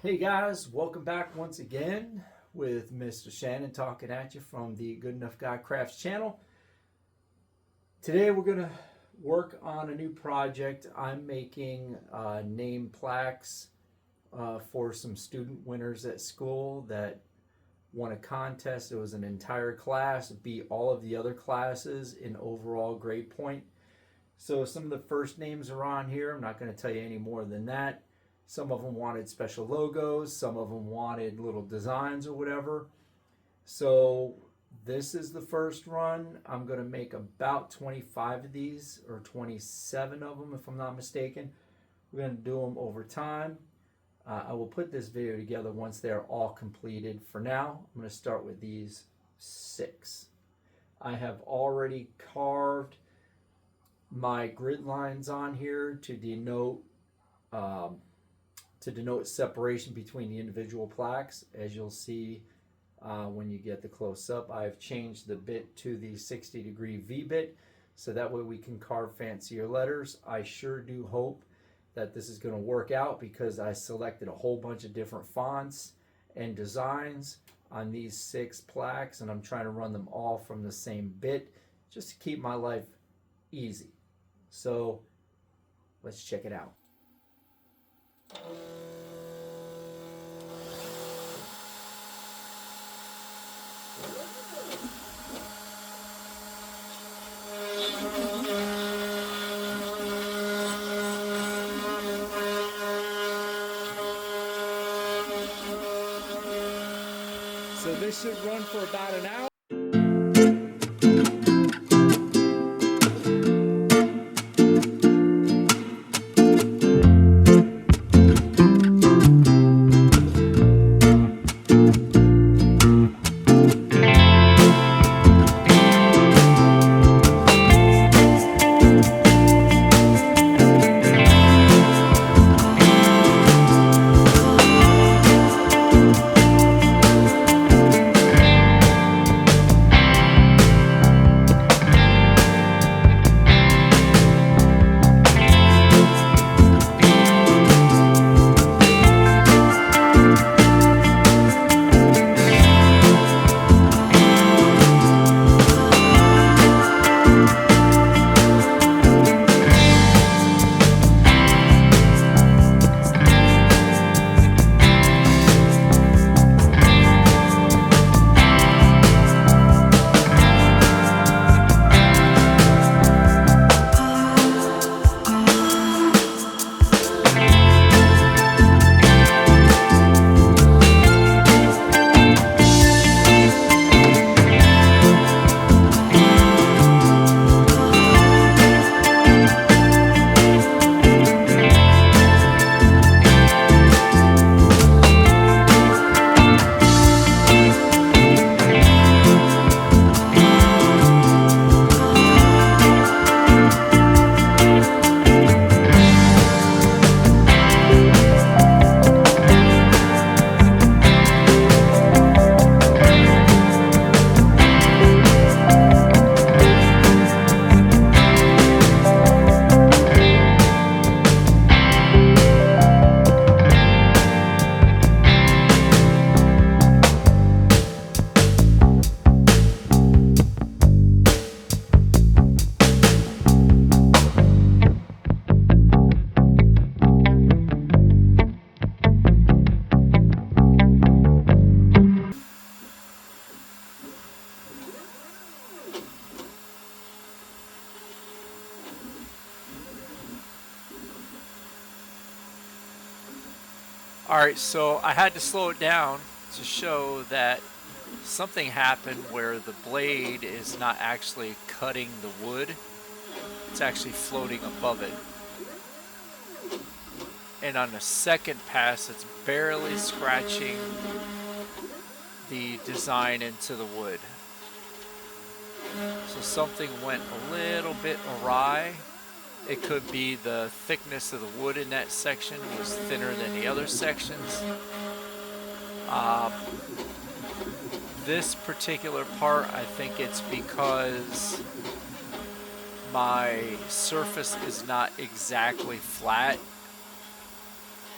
Hey guys, welcome back once again with Mr. Shannon talking at you from the Good Enough Guy Crafts channel. Today we're going to work on a new project. I'm making name plaques for some student winners at school that won a contest. It was an entire class, beat all of the other classes in overall grade point. So some of the first names are on here. I'm not going to tell you any more than that. Some of them wanted special logos, some of them wanted little designs or whatever. So this is the first run. I'm going to make about 25 of these, or 27 of them if I'm not mistaken. We're going to do them over time. I will put this video together once they're all completed. For now, I'm going to start with these 6. I have already carved my grid lines on here to denote separation between the individual plaques. As you'll see when you get the close-up, I've changed the bit to the 60-degree V bit, so that way we can carve fancier letters. I sure do hope that this is going to work out, because I selected a whole bunch of different fonts and designs on these 6 plaques, and I'm trying to run them all from the same bit just to keep my life easy. So let's check it out. So this should run for about an hour. Alright, so I had to slow it down to show that something happened where the blade is not actually cutting the wood, it's actually floating above it. And on the second pass, it's barely scratching the design into the wood. So something went a little bit awry. It could be the thickness of the wood in that section was thinner than the other sections. This particular part, I think it's because my surface is not exactly flat,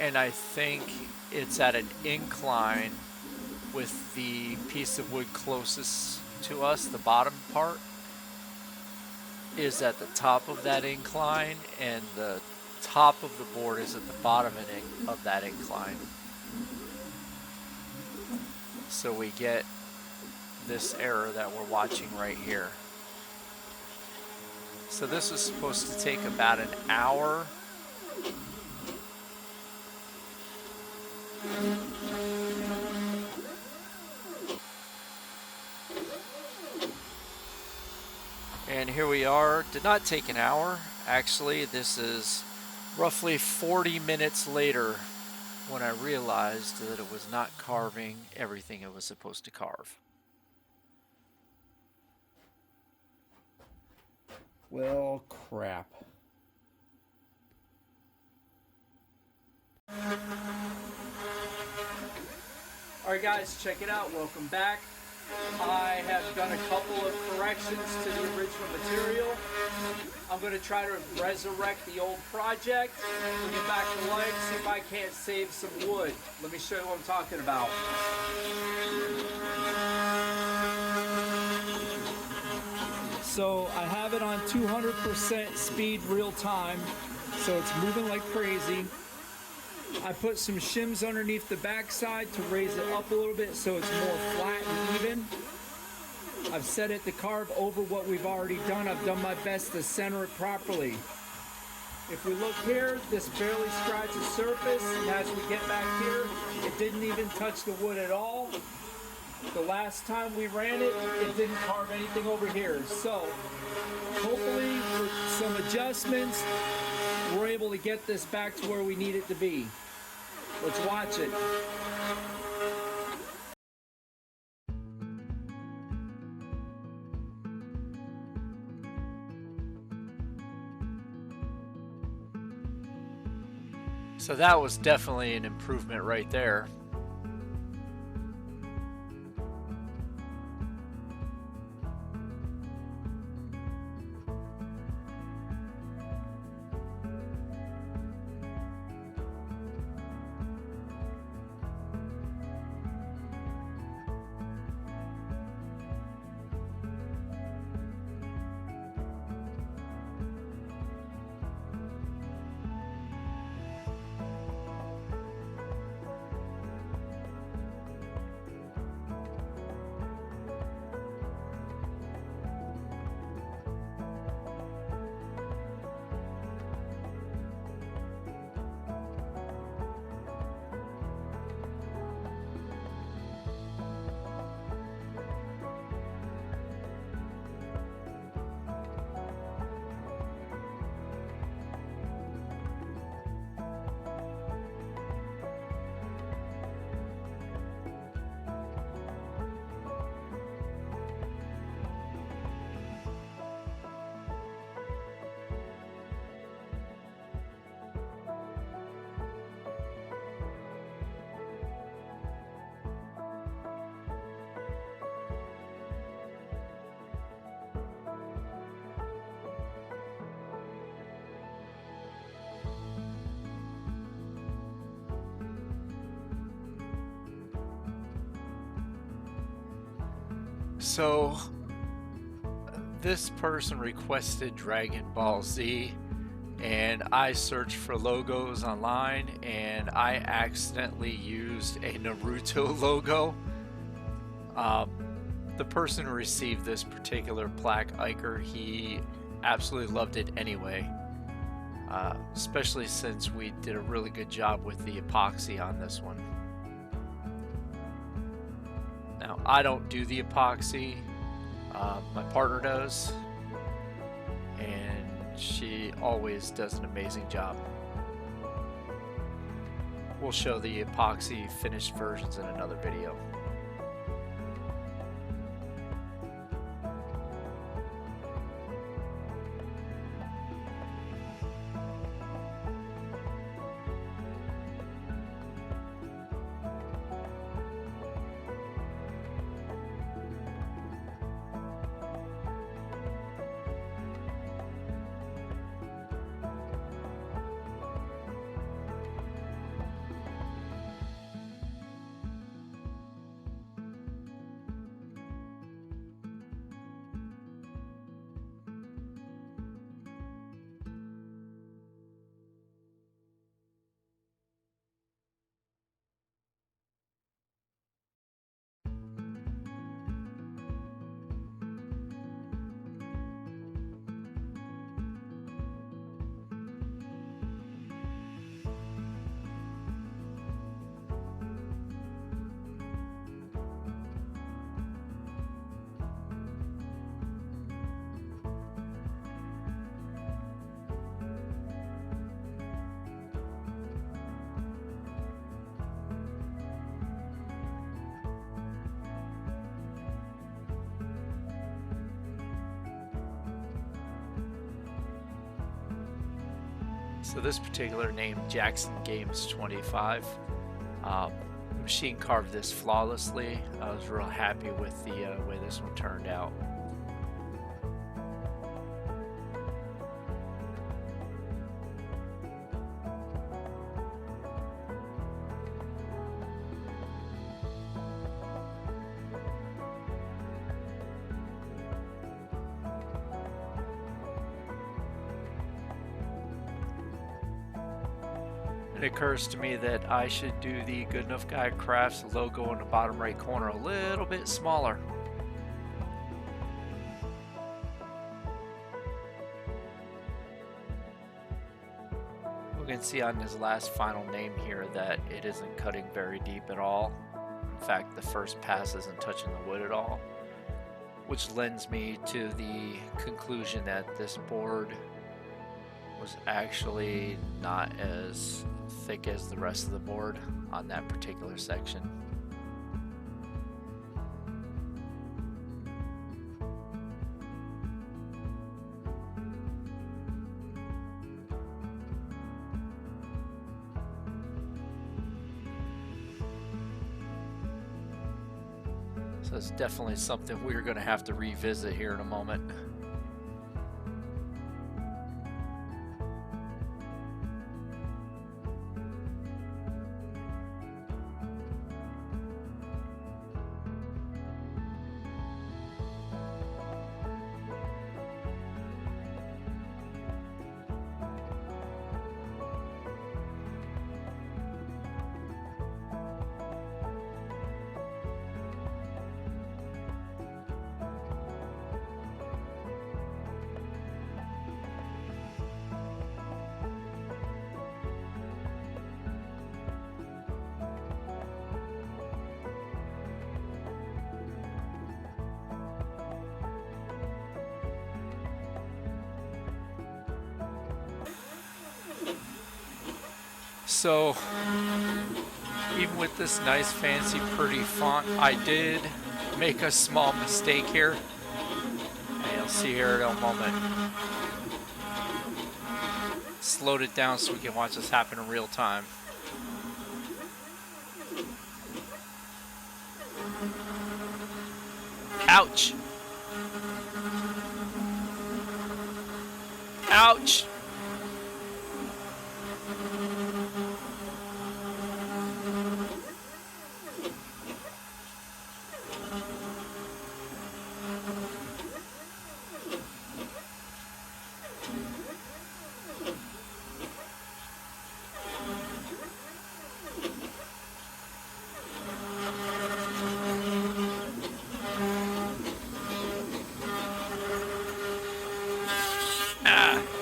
and I think it's at an incline with the piece of wood closest to us, the bottom part, is at the top of that incline, and the top of the board is at the bottom of that incline. So we get this error that we're watching right here. So this is supposed to take about an hour. And here we are. Did not take an hour. Actually, this is roughly 40 minutes later when I realized that it was not carving everything it was supposed to carve. Well, crap. Alright guys, check it out. Welcome back. I have done a couple of corrections to the original material. I'm going to try to resurrect the old project, bring it back to life, see if I can't save some wood. Let me show you what I'm talking about. So I have it on 200% speed real time, so it's moving like crazy. I put some shims underneath the backside to raise it up a little bit so it's more flat and even. I've set it to carve over what we've already done. I've done my best to center it properly. If we look here, this barely scratched the surface, and as we get back here, it didn't even touch the wood at all. The last time we ran it, it didn't carve anything over here. So, hopefully, with some adjustments, we're able to get this back to where we need it to be. Let's watch it. So that was definitely an improvement right there. So this person requested Dragon Ball Z, and I searched for logos online, and I accidentally used a Naruto logo. The person who received this particular plaque, Iker, he absolutely loved it anyway, especially since we did a really good job with the epoxy on this one. Now, I don't do the epoxy, my partner does, and she always does an amazing job. We'll show the epoxy finished versions in another video. So this particular name, Jackson Games 25, machine carved this flawlessly. I was real happy with the way this one turned out. It occurs to me that I should do the Good Enough Guy Crafts logo in the bottom right corner a little bit smaller. We can see on his last final name here that it isn't cutting very deep at all. In fact, the first pass isn't touching the wood at all, which lends me to the conclusion that this board was actually not as thick as the rest of the board on that particular section. So it's definitely something we're going to have to revisit here in a moment. So even with this nice fancy pretty font, I did make a small mistake here, and you'll see here in a moment. Slowed it down so we can watch this happen in real time. Ouch! Ouch!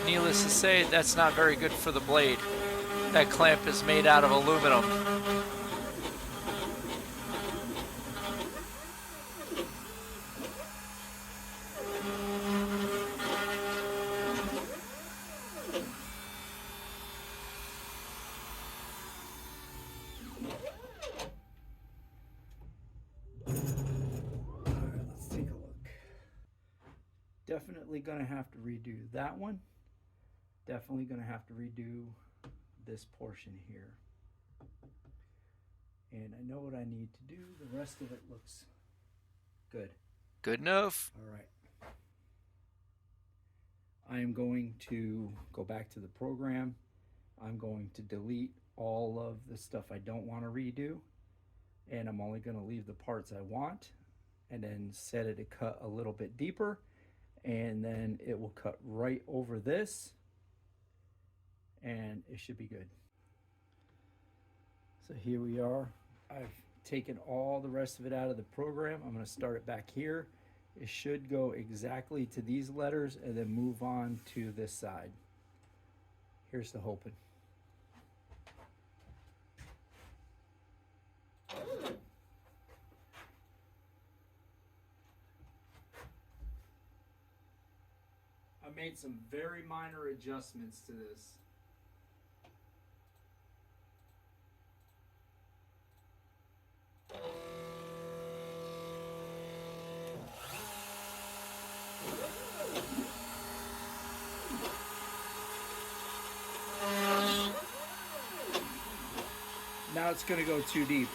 Needless to say, that's not very good for the blade. That clamp is made out of aluminum. Let's take a look. Definitely gonna have to redo that one. Definitely gonna have to redo this portion here. And I know what I need to do. The rest of it looks good. Good enough. All right. I am going to go back to the program. I'm going to delete all of the stuff I don't want to redo. And I'm only going to leave the parts I want, and then set it to cut a little bit deeper. And then it will cut right over this, and it should be good. So here we are. I've taken all the rest of it out of the program. I'm going to start it back here. It should go exactly to these letters and then move on to this side. Here's the hoping. I made some very minor adjustments to this. it's going to go too deep.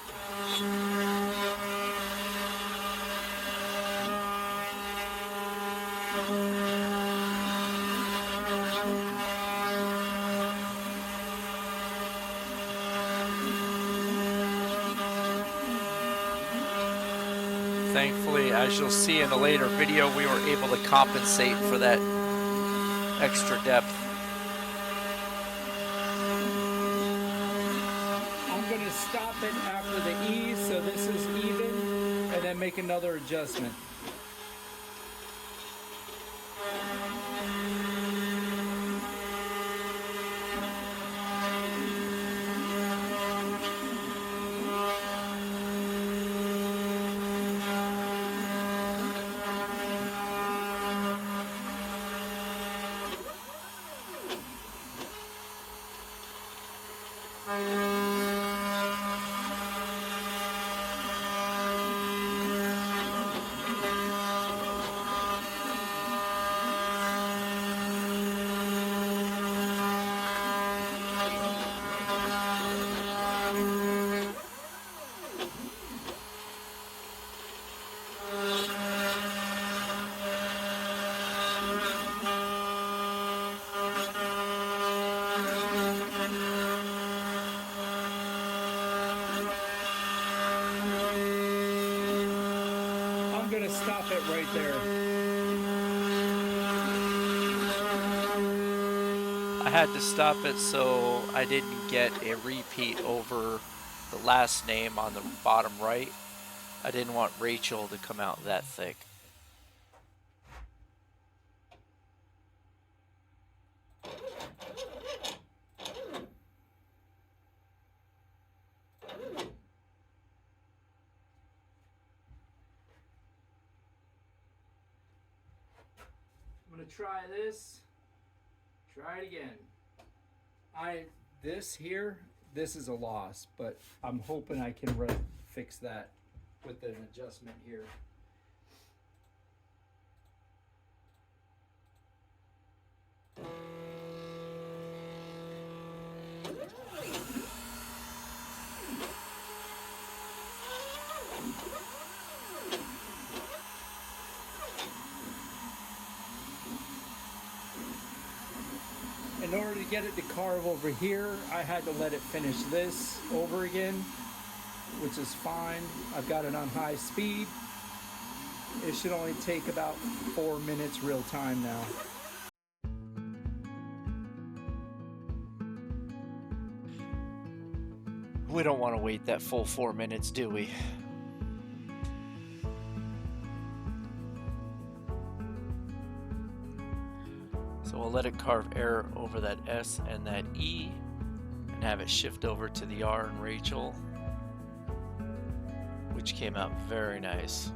Thankfully, as you'll see in a later video, we were able to compensate for that extra depth. I'm going to stop it after the E, so this is even, and then make another adjustment. I'm going to stop it right there. I had to stop it so I didn't get a repeat over the last name on the bottom right. I didn't want Rachel to come out that thick. I'm going to try this. Try it again. This is a loss, but I'm hoping I can fix that with an adjustment here. In order to get it to carve over here, I had to let it finish this over again, which is fine. I've got it on high speed. It should only take about 4 minutes real time now. We don't want to wait that full 4 minutes, do we? So we'll let it carve air over that S and that E and have it shift over to the R and Rachel, which came out very nice.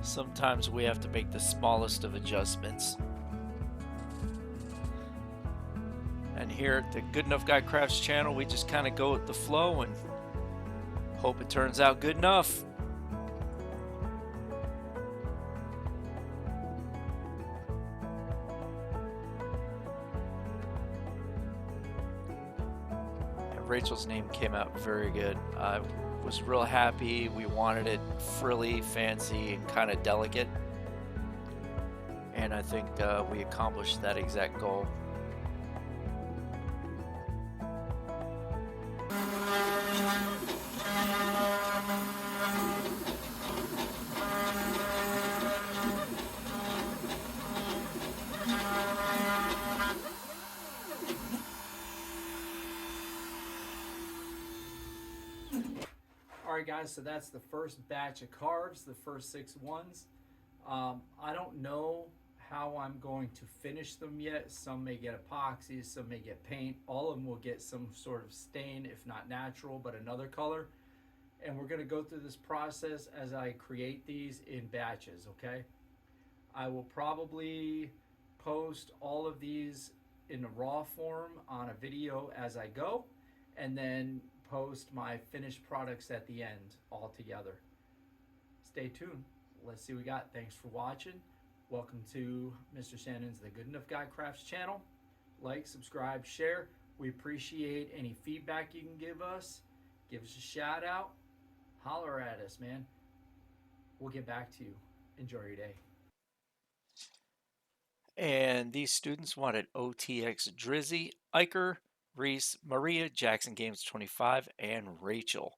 Sometimes we have to make the smallest of adjustments. And here at the Good Enough Guy Crafts channel, we just kind of go with the flow and hope it turns out good enough. Rachel's name came out very good. I was real happy. We wanted it frilly, fancy, and kind of delicate. And I think we accomplished that exact goal. Alright guys, so that's the first batch of carves, the first 6 ones. I don't know how I'm going to finish them yet. Some may get epoxy, some may get paint. All of them will get some sort of stain, if not natural, but another color. And we're going to go through this process as I create these in batches, okay? I will probably post all of these in a raw form on a video as I go, and then post my finished products at the end all together. Stay tuned. Let's see what we got. Thanks for watching. Welcome to Mr. Shannon's The Good Enough Guy Crafts channel. Like, subscribe, share. We appreciate any feedback you can give us. Give us a shout out. Holler at us, man. We'll get back to you. Enjoy your day. And these students wanted OTX Drizzy, Iker, Reese, Maria, Jackson Games 25, and Rachel.